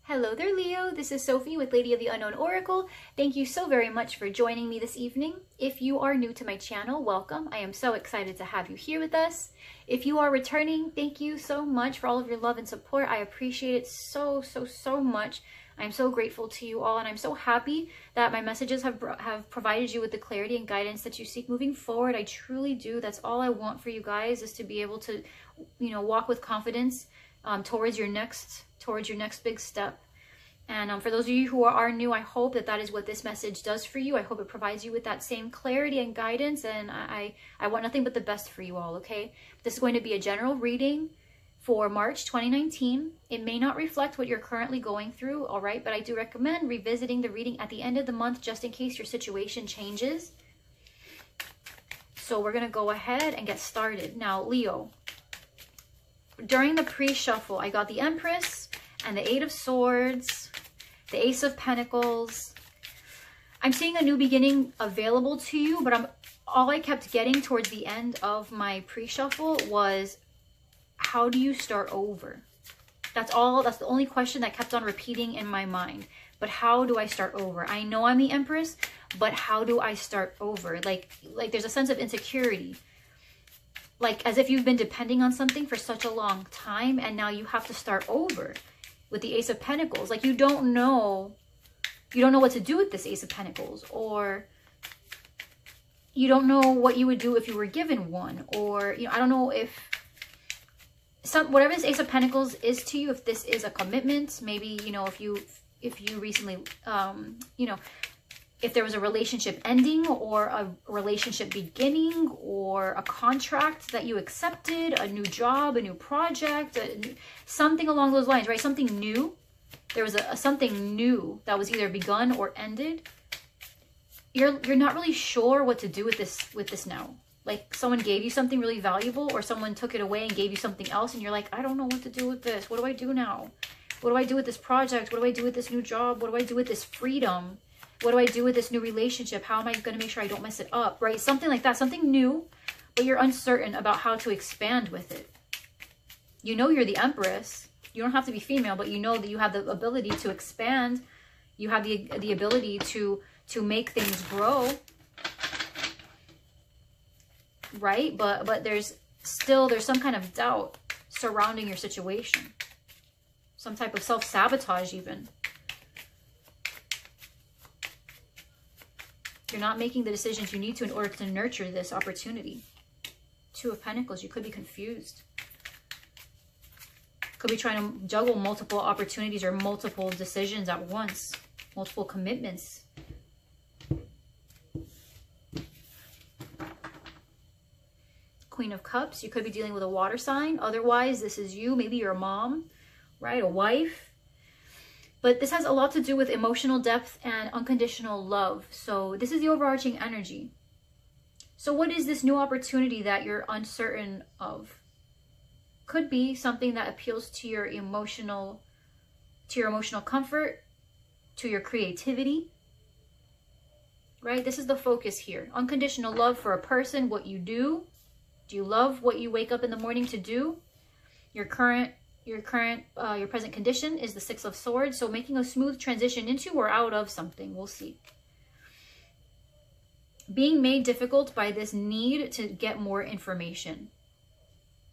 Hello there, Leo. This is Sophie with Lady of the Unknown Oracle. Thank you so very much for joining me this evening. If you are new to my channel, welcome. I am so excited to have you here with us. If you are returning, thank you so much for all of your love and support. I appreciate it so much. I'm so grateful to you all, and I'm so happy that my messages have provided you with the clarity and guidance that you seek moving forward. I truly do. That's all I want for you guys, is to be able to, walk with confidence towards your next big step. And for those of you who are new, I hope that is what this message does for you. I hope it provides you with that same clarity and guidance, and I want nothing but the best for you all, okay? This is going to be a general reading for March 2019. It may not reflect what you're currently going through, all right? But I do recommend revisiting the reading at the end of the month just in case your situation changes. So we're going to go ahead and get started. Now, Leo, during the pre-shuffle, I got the Empress and the Eight of Swords, the Ace of Pentacles. I'm seeing a new beginning available to you, but all I kept getting towards the end of my pre-shuffle was, how do you start over? That's the only question that kept on repeating in my mind. But how do I start over? I know I'm the Empress, but how do I start over? Like there's a sense of insecurity. Like as if you've been depending on something for such a long time, and now you have to start over with the Ace of Pentacles. Like you don't know what to do with this Ace of Pentacles, or you don't know what you would do if you were given one, or I don't know if whatever this Ace of Pentacles is to you, if this is a commitment, maybe if you recently if there was a relationship ending or a relationship beginning or a contract that you accepted, a new job, a new project, something along those lines, right? Something new. There was something new that was either begun or ended. You're not really sure what to do with this now. Like someone gave you something really valuable, or someone took it away and gave you something else, and you're like, I don't know what to do with this. What do I do now? What do I do with this project? What do I do with this new job? What do I do with this freedom? What do I do with this new relationship? How am I going to make sure I don't mess it up, right? Something like that, something new, but you're uncertain about how to expand with it. You know you're the Empress. You don't have to be female, but you know that you have the ability to expand. You have the ability to make things grow, right? But there's some kind of doubt surrounding your situation. Some type of self-sabotage even. You're not making the decisions you need to in order to nurture this opportunity. Two of Pentacles, you could be confused. Could be trying to juggle multiple opportunities or multiple decisions at once. Multiple commitments. Queen of Cups, you could be dealing with a water sign. Otherwise, this is you. Maybe you're a mom, right? A wife. But this has a lot to do with emotional depth and unconditional love. So this is the overarching energy. So what is this new opportunity that you're uncertain of? Could be something that appeals to your emotional comfort, to your creativity, right? This is the focus here. Unconditional love for a person, what you do. Do you love what you wake up in the morning to do? Your present condition is the Six of Swords. So making a smooth transition into or out of something. We'll see. Being made difficult by this need to get more information.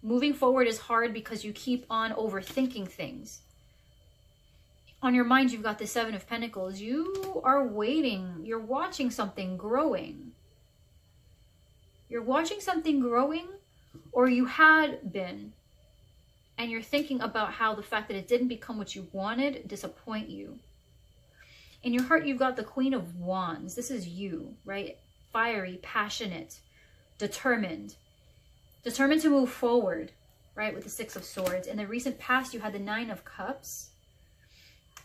Moving forward is hard because you keep on overthinking things. On your mind, you've got the Seven of Pentacles. You are waiting. You're watching something growing. You're watching something growing, or you had been. And you're thinking about how the fact that it didn't become what you wanted disappoint you. In your heart, you've got the Queen of Wands. This is you, right? Fiery, passionate, determined. Determined to move forward, right? With the Six of Swords. In the recent past, you had the Nine of Cups.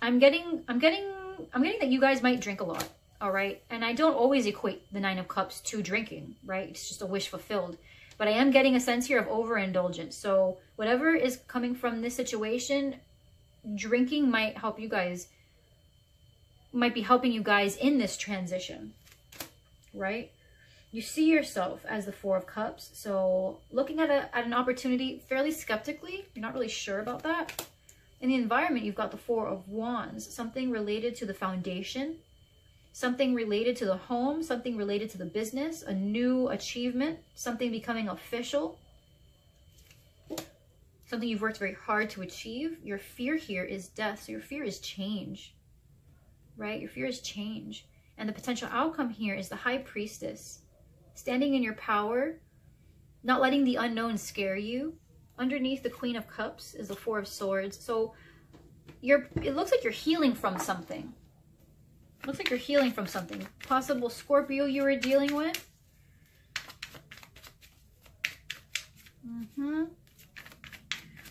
I'm getting that you guys might drink a lot, all right? And I don't always equate the Nine of Cups to drinking, right? It's just a wish fulfilled. But I am getting a sense here of overindulgence. So whatever is coming from this situation, drinking might help you guys, might be helping you guys in this transition, right? You see yourself as the Four of Cups. So looking at an opportunity fairly skeptically, you're not really sure about that. In the environment, you've got the Four of Wands, something related to the foundation, something related to the home, something related to the business, a new achievement, something becoming official, something you've worked very hard to achieve. Your fear here is death. So your fear is change, right? Your fear is change. And the potential outcome here is the High Priestess, standing in your power, not letting the unknown scare you. Underneath the Queen of Cups is the Four of Swords. So it looks like you're healing from something. Looks like you're healing from something. Possible Scorpio you were dealing with.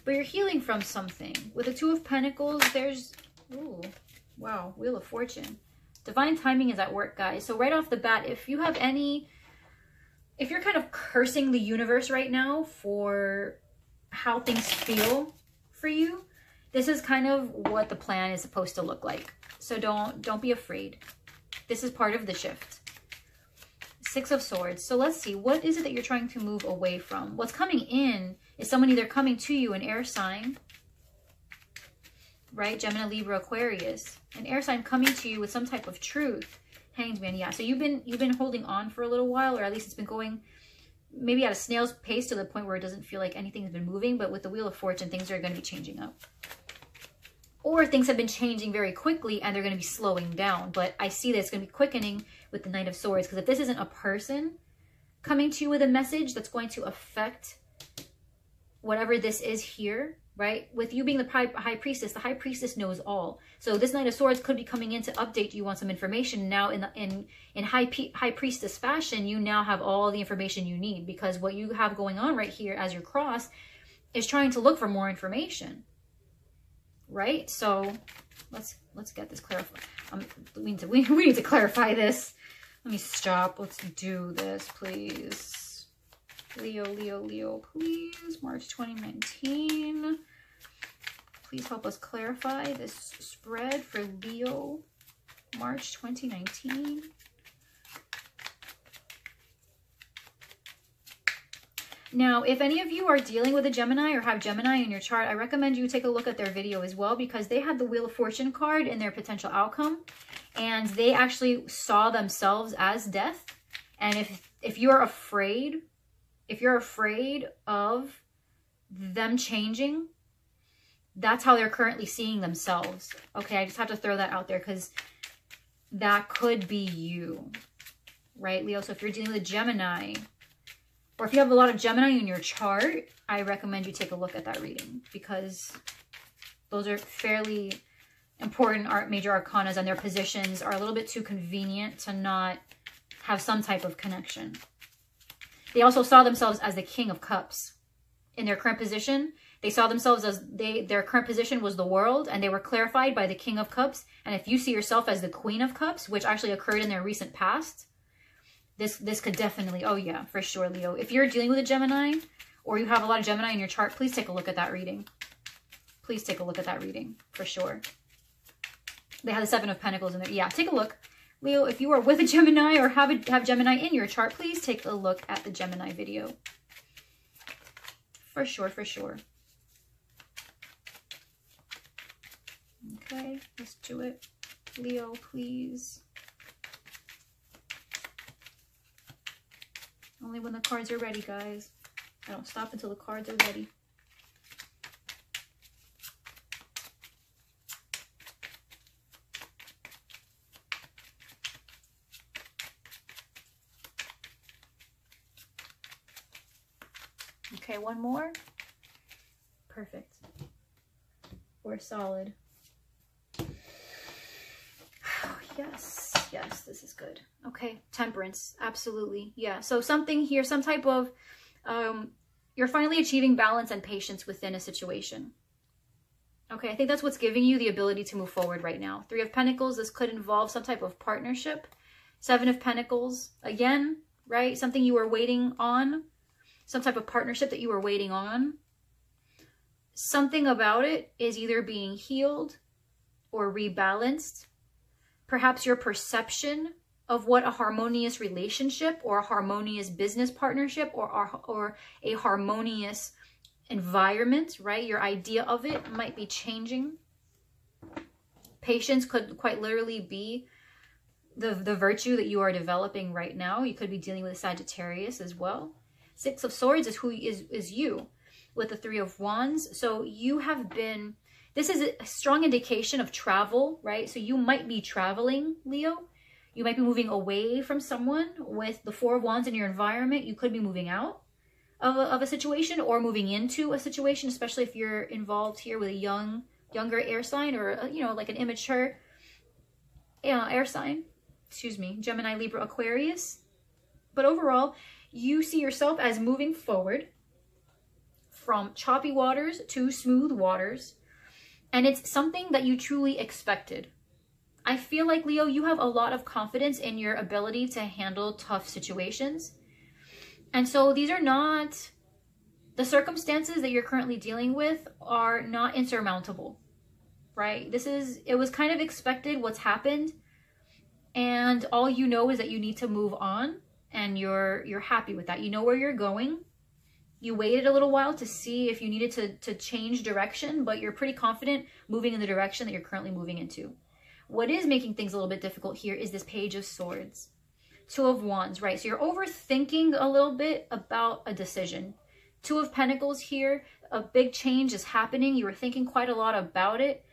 But you're healing from something. With the Two of Pentacles, there's... Ooh, wow, Wheel of Fortune. Divine timing is at work, guys. So right off the bat, if you have any... If you're kind of cursing the universe right now for how things feel for you, this is kind of what the plan is supposed to look like. So don't be afraid. This is part of the shift. Six of Swords. So let's see. What is it that you're trying to move away from? What's coming in is someone either coming to you, an air sign, right? Gemini, Libra, Aquarius. An air sign coming to you with some type of truth. Hanged Man. Yeah. So you've been holding on for a little while, or at least it's been going maybe at a snail's pace to the point where it doesn't feel like anything's been moving. But with the Wheel of Fortune, things are going to be changing up. Or things have been changing very quickly and they're going to be slowing down. But I see that it's going to be quickening with the Knight of Swords. Because if this isn't a person coming to you with a message that's going to affect whatever this is here, right? With you being the High Priestess, the High Priestess knows all. So this Knight of Swords could be coming in to update you on some information. Now in High Priestess fashion, you now have all the information you need. Because what you have going on right here as your cross is trying to look for more information. Right? So let's get this clarified. We need to clarify this. Let me stop. Let's do this, please. Leo, please. March 2019. Please help us clarify this spread for Leo, March 2019. Now, if any of you are dealing with a Gemini or have Gemini in your chart, I recommend you take a look at their video as well, because they had the Wheel of Fortune card in their potential outcome, and they actually saw themselves as death. And if you're afraid of them changing, that's how they're currently seeing themselves. Okay, I just have to throw that out there because that could be you, right, Leo? So if you're dealing with a Gemini, or if you have a lot of Gemini in your chart, I recommend you take a look at that reading, because those are fairly important major arcanas, and their positions are a little bit too convenient to not have some type of connection. They also saw themselves as the King of Cups. In their current position, they saw themselves as their current position was the world, and they were clarified by the King of Cups. And if you see yourself as the Queen of Cups, which actually occurred in their recent past, this could definitely, oh yeah, for sure, Leo. If you're dealing with a Gemini, or you have a lot of Gemini in your chart, please take a look at that reading. Please take a look at that reading, for sure. They have the Seven of Pentacles in there. Yeah, take a look. Leo, if you are with a Gemini or have Gemini in your chart, please take a look at the Gemini video. For sure, for sure. Okay, let's do it. Leo, please. Only when the cards are ready, guys. I don't stop until the cards are ready. Okay, one more. Perfect. We're solid. Yes, this is good. Okay, Temperance, absolutely. Yeah, so something here, some type of, you're finally achieving balance and patience within a situation. Okay, I think that's what's giving you the ability to move forward right now. Three of Pentacles, this could involve some type of partnership. Seven of Pentacles, again, right? Something you were waiting on. Some type of partnership that you were waiting on. Something about it is either being healed or rebalanced. Perhaps your perception of what a harmonious relationship or a harmonious business partnership or a harmonious environment, right? Your idea of it might be changing. Patience could quite literally be the virtue that you are developing right now. You could be dealing with a Sagittarius as well. Six of Swords is who is you with the Three of Wands. So you have been, this is a strong indication of travel, right? So you might be traveling, Leo. You might be moving away from someone. With the Four of Wands in your environment, you could be moving out of a situation or moving into a situation, especially if you're involved here with a younger air sign, or, you know, like an immature air sign. Excuse me, Gemini, Libra, Aquarius. But overall, you see yourself as moving forward from choppy waters to smooth waters. And it's something that you truly expected. I feel like, Leo, you have a lot of confidence in your ability to handle tough situations. And so these are not, the circumstances that you're currently dealing with are not insurmountable, right? It was kind of expected what's happened. And all you know is that you need to move on, and you're happy with that. You know where you're going. You waited a little while to see if you needed to change direction, but you're pretty confident moving in the direction that you're currently moving into. What is making things a little bit difficult here is this Page of Swords. Two of Wands, right? So you're overthinking a little bit about a decision. Two of Pentacles here, a big change is happening. You were thinking quite a lot about it.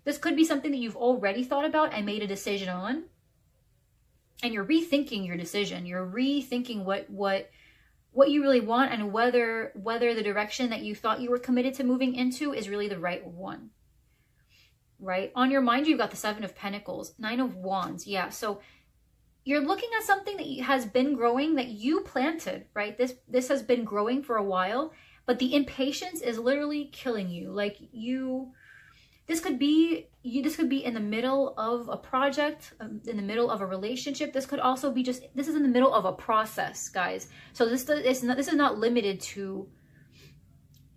This could be something that you've already thought about and made a decision on. And you're rethinking your decision. You're rethinking what you really want, and whether the direction that you thought you were committed to moving into is really the right one. Right? On your mind, you've got the Seven of Pentacles, Nine of Wands. Yeah, so you're looking at something that has been growing, that you planted, right? This has been growing for a while, but the impatience is literally killing you. Like this could be in the middle of a project, in the middle of a relationship. This could also be this is in the middle of a process, guys. So this is not limited to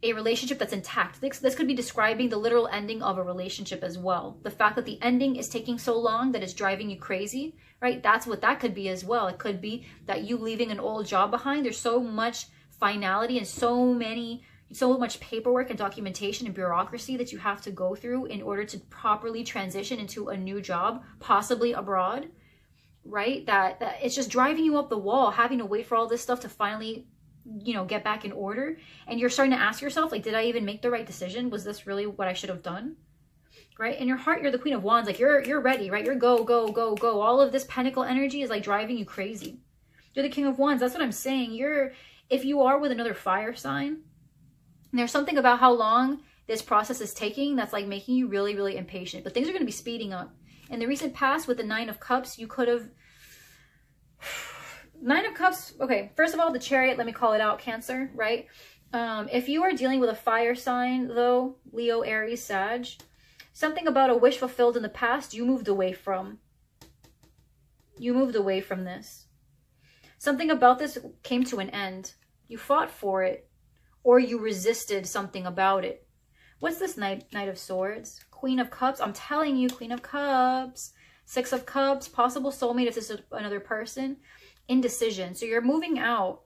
a relationship that's intact. This could be describing the literal ending of a relationship as well. The fact that the ending is taking so long that it's driving you crazy, right? That's what that could be as well. It could be that you leaving an old job behind. There's so much finality and so much paperwork and documentation and bureaucracy that you have to go through in order to properly transition into a new job, possibly abroad, right? That it's just driving you up the wall, having to wait for all this stuff to finally, you know, get back in order. And you're starting to ask yourself, like, did I even make the right decision? Was this really what I should have done? Right? In your heart, you're the Queen of Wands. Like, you're ready, right? You're go, go, go, go. All of this Pentacle energy is like driving you crazy. You're the King of Wands. That's what I'm saying. If you are with another fire sign, there's something about how long this process is taking that's like making you really, really impatient. But things are going to be speeding up. In the recent past with the Nine of Cups, you could have... Nine of Cups, okay, first of all, the Chariot, let me call it out, Cancer, right? If you are dealing with a fire sign, though, Leo, Aries, Sag, something about a wish fulfilled in the past, you moved away from. You moved away from this. Something about this came to an end. You fought for it, or you resisted something about it. What's this Knight of Swords? Queen of Cups, I'm telling you, Queen of Cups. Six of Cups, possible soulmate if this is another person. Indecision. So you're moving out.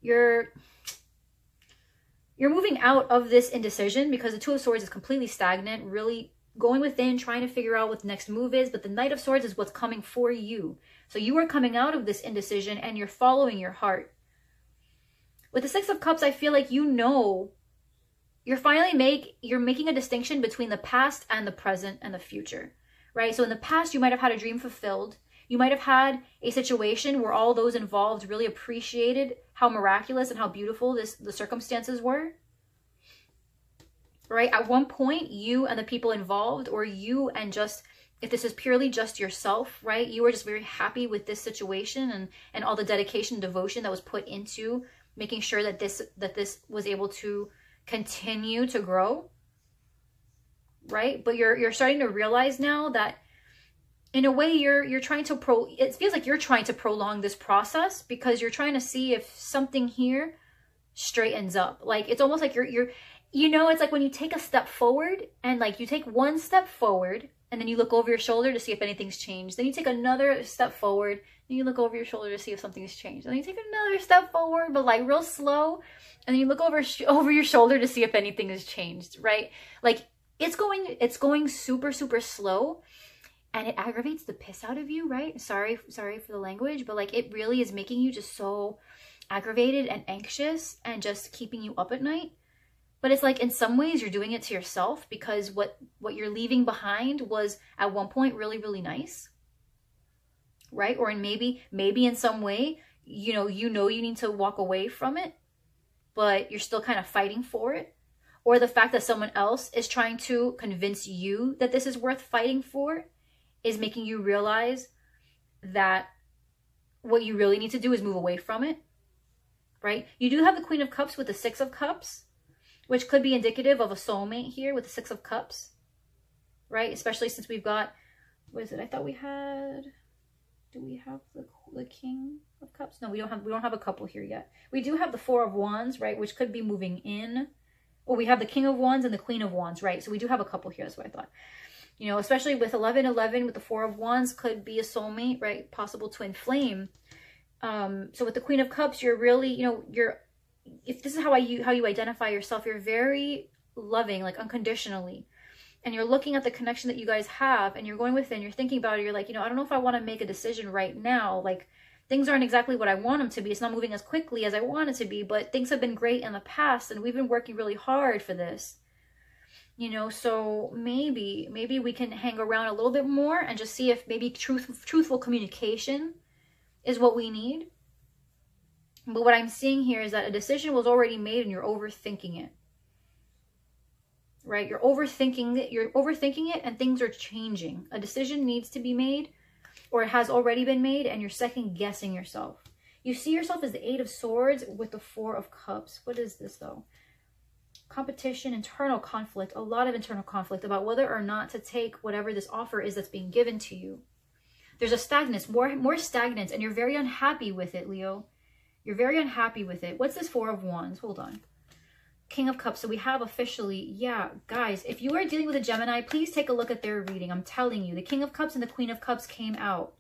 You're moving out of this indecision because the Two of Swords is completely stagnant, really going within, trying to figure out what the next move is. But the Knight of Swords is what's coming for you. So you are coming out of this indecision and you're following your heart. With the Six of Cups, I feel like, you know, you're making a distinction between the past and the present and the future, right? So in the past, you might have had a dream fulfilled. You might have had a situation where all those involved really appreciated how miraculous and how beautiful the circumstances were. Right? At one point, you and the people involved, or you and just, if this is purely just yourself, right? You were just very happy with this situation and all the dedication and devotion that was put into making sure that this was able to continue to grow. Right? But you're starting to realize now that in a way, you're trying to it feels like you're trying to prolong this process because you're trying to see if something here straightens up. Like, it's almost like you know, it's like when you take a step forward and like you take one step forward and then you look over your shoulder to see if anything's changed. Then you take another step forward And you look over your shoulder to see if something's changed. And then you take another step forward, but like real slow. And then you look over your shoulder to see if anything has changed, right? Like it's going super, super slow. And it aggravates the piss out of you, right? Sorry for the language, but like it really is making you just so aggravated and anxious and just keeping you up at night. But it's like in some ways you're doing it to yourself, because what you're leaving behind was at one point really, really nice, right? Or maybe in some way, you know you need to walk away from it, but you're still kind of fighting for it. Or the fact that someone else is trying to convince you that this is worth fighting for is making you realize that what you really need to do is move away from it, right? You do have the Queen of Cups with the Six of Cups, which could be indicative of a soulmate here with the Six of Cups, right? Especially since we've got, what is it? I thought we had, do we have the King of Cups? No, we don't have a couple here yet. We do have the Four of Wands, right? Which could be moving in. Well, we have the King of Wands and the Queen of Wands, right? So we do have a couple here, that's what I thought. You know, especially with 11-11 with the Four of Wands, could be a soulmate, right? Possible twin flame. So with the Queen of Cups, you're really, you know, if this is how you identify yourself, you're very loving, like unconditionally. And you're looking at the connection that you guys have, and you're going within, you're thinking about it, you're like, you know, I don't know if I want to make a decision right now. Like, things aren't exactly what I want them to be. It's not moving as quickly as I want it to be, but things have been great in the past, and we've been working really hard for this. You know, so maybe we can hang around a little bit more and just see if maybe truthful communication is what we need. But what I'm seeing here is that a decision was already made and you're overthinking it. Right? You're overthinking it and things are changing. A decision needs to be made, or it has already been made, and you're second guessing yourself. You see yourself as the Eight of Swords with the Four of Cups. What is this though? Competition, internal conflict, a lot of internal conflict about whether or not to take whatever this offer is that's being given to you. There's a stagnance, more stagnance, and you're very unhappy with it, Leo. You're very unhappy with it. What's this Four of Wands? Hold on. King of Cups. So we have officially, yeah, guys, if you are dealing with a Gemini, please take a look at their reading. I'm telling you, the King of Cups and the Queen of Cups came out.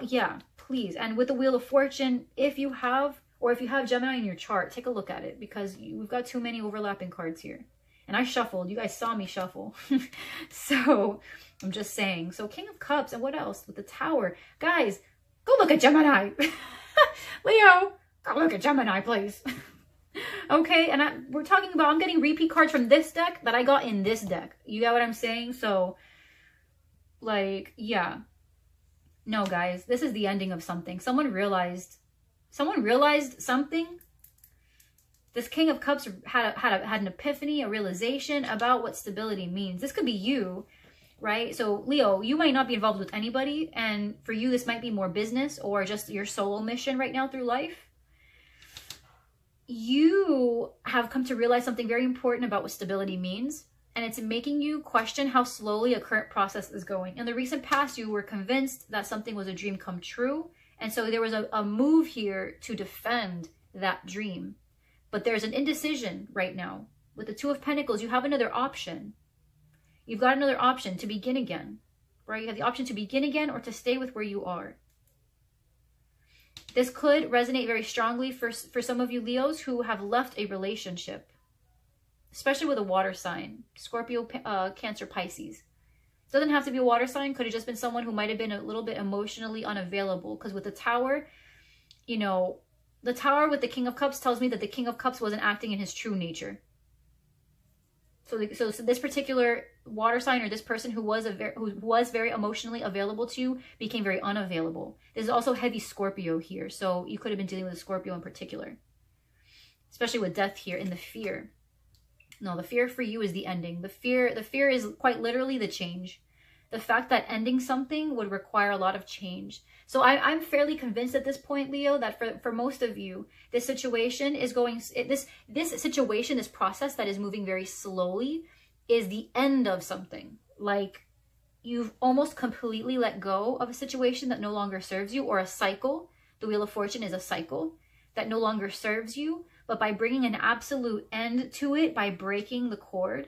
Yeah, please. And with the Wheel of Fortune, if you have Gemini in your chart, take a look at it, because we've got too many overlapping cards here. And I shuffled. You guys saw me shuffle. So I'm just saying. So King of Cups, and what else? With the Tower. Guys, go look at Gemini. Leo, go look at Gemini, please. Okay, and we're talking about, I'm getting repeat cards from this deck that I got in this deck. You get what I'm saying? So, like, yeah. No, guys, this is the ending of something. Someone realized something. This King of Cups had an epiphany, a realization about what stability means. This could be you, right? So Leo, you might not be involved with anybody, and for you this might be more business or just your solo mission right now through life. You have come to realize something very important about what stability means, and it's making you question how slowly a current process is going. In the recent past, you were convinced that something was a dream come true, and so there was a move here to defend that dream. But there's an indecision right now. With the Two of Pentacles, you have another option. You've got another option to begin again, right? You have the option to begin again or to stay with where you are. This could resonate very strongly for some of you Leos who have left a relationship, especially with a water sign, Scorpio, Cancer, Pisces. Doesn't have to be a water sign. Could have just been someone who might have been a little bit emotionally unavailable. Because with the Tower, you know, the Tower with the King of Cups tells me that the King of Cups wasn't acting in his true nature. So this particular water sign, or this person who was very emotionally available to you, became very unavailable. There's also heavy Scorpio here, so you could have been dealing with a Scorpio in particular, especially with death here in the fear. No, the fear for you is the ending. The fear is quite literally the change. The fact that ending something would require a lot of change. So I'm fairly convinced at this point, Leo, that for most of you, this situation is going, this situation, this process that is moving very slowly is the end of something. Like you've almost completely let go of a situation that no longer serves you, or a cycle. The Wheel of Fortune is a cycle that no longer serves you, but by bringing an absolute end to it, by breaking the cord,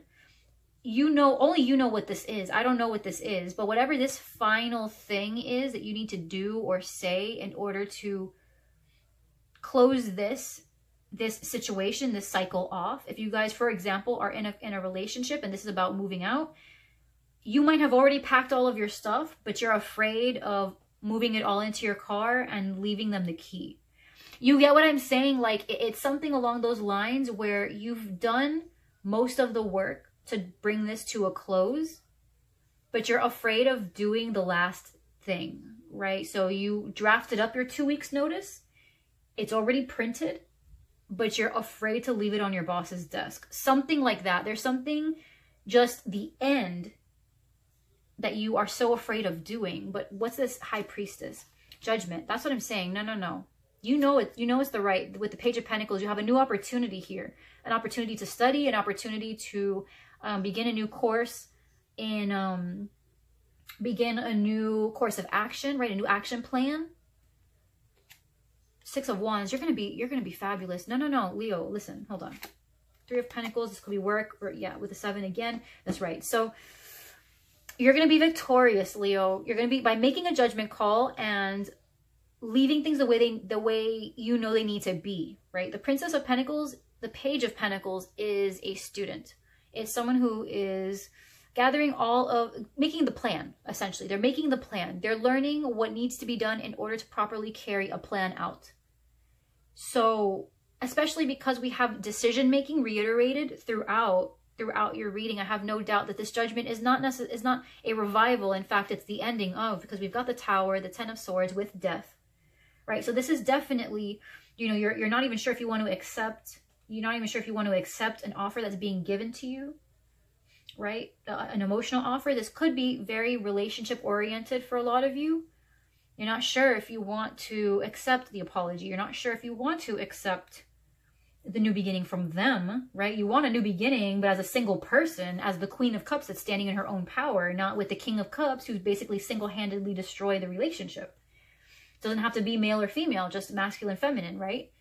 you know, only you know what this is. I don't know what this is, but whatever this final thing is that you need to do or say in order to close this situation, this cycle off. If you guys, for example, are in a relationship and this is about moving out, you might have already packed all of your stuff, but you're afraid of moving it all into your car and leaving them the key. You get what I'm saying? Like, it's something along those lines where you've done most of the work to bring this to a close, but you're afraid of doing the last thing, right? So you drafted up your 2 weeks notice. It's already printed, but you're afraid to leave it on your boss's desk. Something like that. There's something, just the end, that you are so afraid of doing. But what's this High Priestess? Judgment. That's what I'm saying. No. You know it. You know it's the right. With the Page of Pentacles, you have a new opportunity here. An opportunity to study, an opportunity to begin a new course in, begin a new course of action, right? A new action plan. Six of Wands. You're gonna be fabulous. No, Leo. Listen, hold on. Three of Pentacles. This could be work, or yeah, with the 7 again. That's right. So you're gonna be victorious, Leo. You're gonna be, by making a judgment call and leaving things the way you know they need to be, right? The Princess of Pentacles, the Page of Pentacles is a student. It's someone who is gathering making the plan, essentially. They're making the plan. They're learning what needs to be done in order to properly carry a plan out. So, especially because we have decision-making reiterated throughout your reading, I have no doubt that this judgment is not a revival. In fact, it's the ending of, because we've got the Tower, the 10 of Swords with death. Right, so this is definitely, you know, you're not even sure if you want to accept. You're not even sure if you want to accept an offer that's being given to you, right? An emotional offer. This could be very relationship oriented for a lot of you. You're not sure if you want to accept the apology. You're not sure if you want to accept the new beginning from them, right? You want a new beginning, but as a single person, as the Queen of Cups that's standing in her own power, not with the King of Cups who's basically single-handedly destroyed the relationship. Doesn't have to be male or female, just masculine, feminine, right?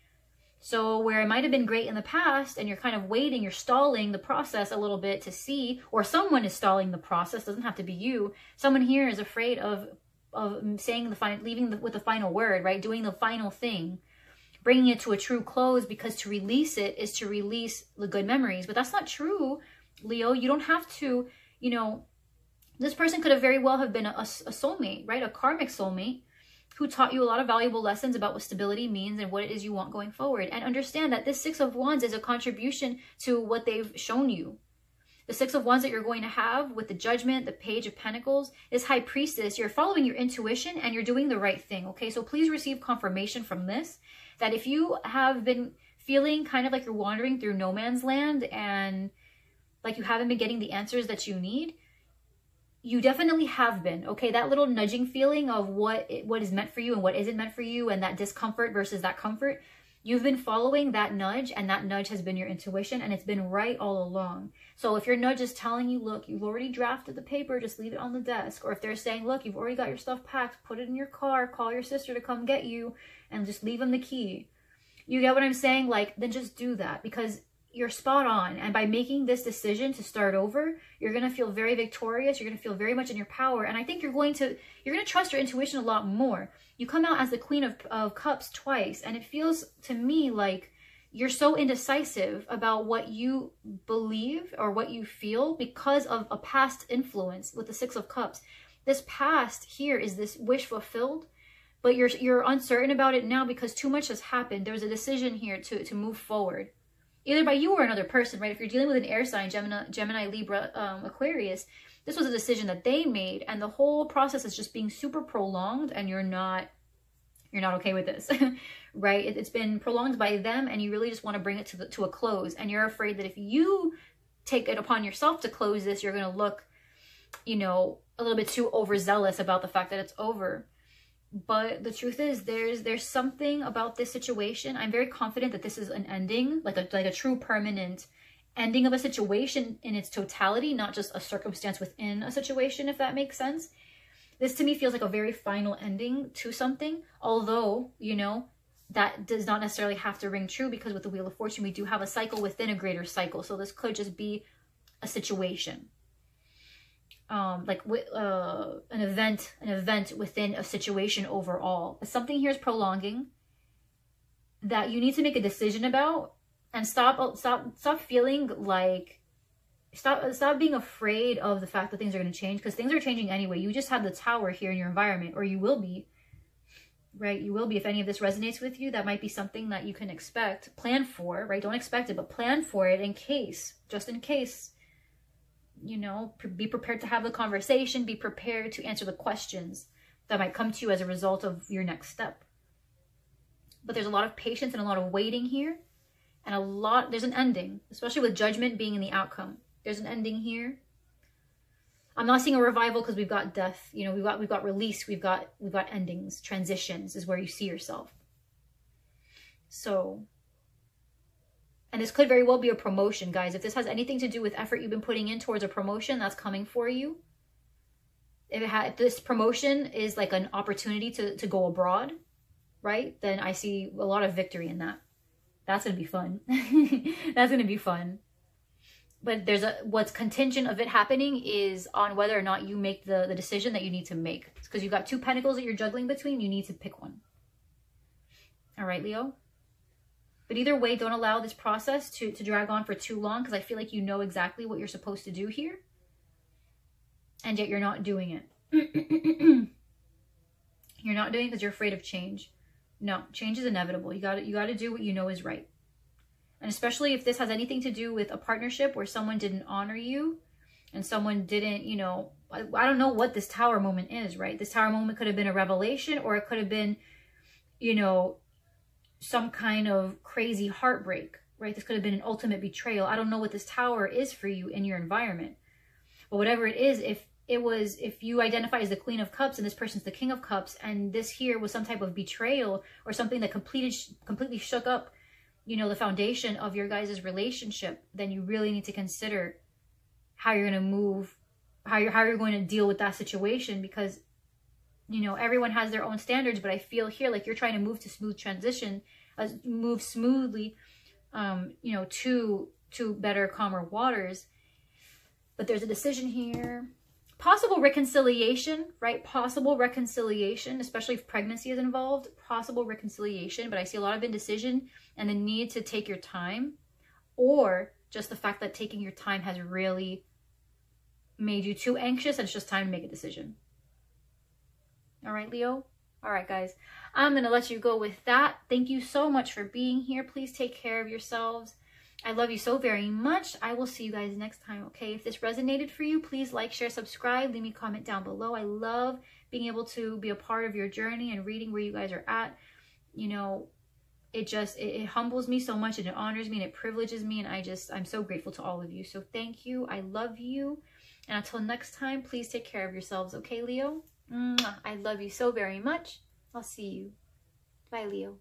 So where it might have been great in the past and you're kind of waiting, you're stalling the process a little bit to see, or someone is stalling the process, doesn't have to be you. Someone here is afraid of saying leaving with the final word, right? Doing the final thing, bringing it to a true close, because to release it is to release the good memories. But that's not true, Leo. You don't have to, you know, this person could have very well have been a soulmate, right? A karmic soulmate, who taught you a lot of valuable lessons about what stability means and what it is you want going forward. And understand that this 6 of Wands is a contribution to what they've shown you. The 6 of Wands that you're going to have with the Judgment, the Page of Pentacles, is High Priestess. You're following your intuition and you're doing the right thing, okay? So please receive confirmation from this, that if you have been feeling kind of like you're wandering through no man's land and like you haven't been getting the answers that you need, you definitely have been, okay? That little nudging feeling of what is meant for you and what isn't meant for you, and that discomfort versus that comfort, you've been following that nudge, and that nudge has been your intuition, and it's been right all along. So if your nudge is telling you, look, you've already drafted the paper, just leave it on the desk, or if they're saying, look, you've already got your stuff packed, put it in your car, call your sister to come get you, and just leave them the key. You get what I'm saying? Like, then just do that, because you're spot on. And by making this decision to start over, you're going to feel very victorious. You're going to feel very much in your power. And I think you're going to trust your intuition a lot more. You come out as the Queen of Cups twice. And it feels to me like you're so indecisive about what you believe or what you feel because of a past influence with the 6 of Cups. This past here is this wish fulfilled, but you're uncertain about it now because too much has happened. There's a decision here to move forward. Either by you or another person, right? If you're dealing with an air sign, Gemini, Libra, Aquarius, this was a decision that they made, and the whole process is just being super prolonged, and you're not okay with this, right? It's been prolonged by them, and you really just want to bring it to a close, and you're afraid that if you take it upon yourself to close this, you're going to look, you know, a little bit too overzealous about the fact that it's over. But the truth is, there's something about this situation. I'm very confident that this is an ending, like a true permanent ending of a situation in its totality, not just a circumstance within a situation, if that makes sense. This to me feels like a very final ending to something, although, you know, that does not necessarily have to ring true, because with the Wheel of Fortune, we do have a cycle within a greater cycle. So this could just be a situation. Like an event within a situation overall. But something here is prolonging that you need to make a decision about, and stop feeling like, stop being afraid of the fact that things are going to change, because things are changing anyway. You just have the Tower here in your environment, or you will be, right? You will be. If any of this resonates with you, that might be something that you can expect, plan for, right? Don't expect it, but plan for it in case, just in case. You know, be prepared to have the conversation, be prepared to answer the questions that might come to you as a result of your next step. But there's a lot of patience and a lot of waiting here, and there's an ending, especially with Judgment being in the outcome. There's an ending here. I'm not seeing a revival because we've got death. You know, we've got release, we've got endings, transitions is where you see yourself. So, and this could very well be a promotion, guys. If this has anything to do with effort you've been putting in towards a promotion, that's coming for you. If this promotion is like an opportunity to go abroad, right? Then I see a lot of victory in that. That's going to be fun. That's going to be fun. But what's contingent of it happening is on whether or not you make the decision that you need to make. It's because you've got 2 pentacles that you're juggling between. You need to pick one. All right, Leo? But either way, don't allow this process to drag on for too long, because I feel like you know exactly what you're supposed to do here. And yet you're not doing it. You're not doing it because you're afraid of change. No, change is inevitable. You got to do what you know is right. And especially if this has anything to do with a partnership where someone didn't honor you and someone didn't, you know, I don't know what this Tower moment is, right? This Tower moment could have been a revelation, or it could have been, you know, some kind of crazy heartbreak, right? This could have been an ultimate betrayal. I don't know what this Tower is for you in your environment. But whatever it is, if you identify as the Queen of Cups and this person's the King of Cups, and this here was some type of betrayal or something that completely shook up, you know, the foundation of your guys' relationship, then you really need to consider how you're going to move, how you're going to deal with that situation, because, you know, everyone has their own standards. But I feel here like you're trying to move to smooth transition, move smoothly, you know, to better, calmer waters. But there's a decision here. Possible reconciliation, right? Possible reconciliation, especially if pregnancy is involved. Possible reconciliation, but I see a lot of indecision and the need to take your time, or just the fact that taking your time has really made you too anxious and it's just time to make a decision. All right, Leo? All right, guys. I'm going to let you go with that. Thank you so much for being here. Please take care of yourselves. I love you so very much. I will see you guys next time, okay? If this resonated for you, please like, share, subscribe. Leave me a comment down below. I love being able to be a part of your journey and reading where you guys are at. You know, it humbles me so much, and it honors me, and it privileges me, and I'm so grateful to all of you. So thank you. I love you. And until next time, please take care of yourselves, okay, Leo? I love you so very much. I'll see you. Bye, Leo.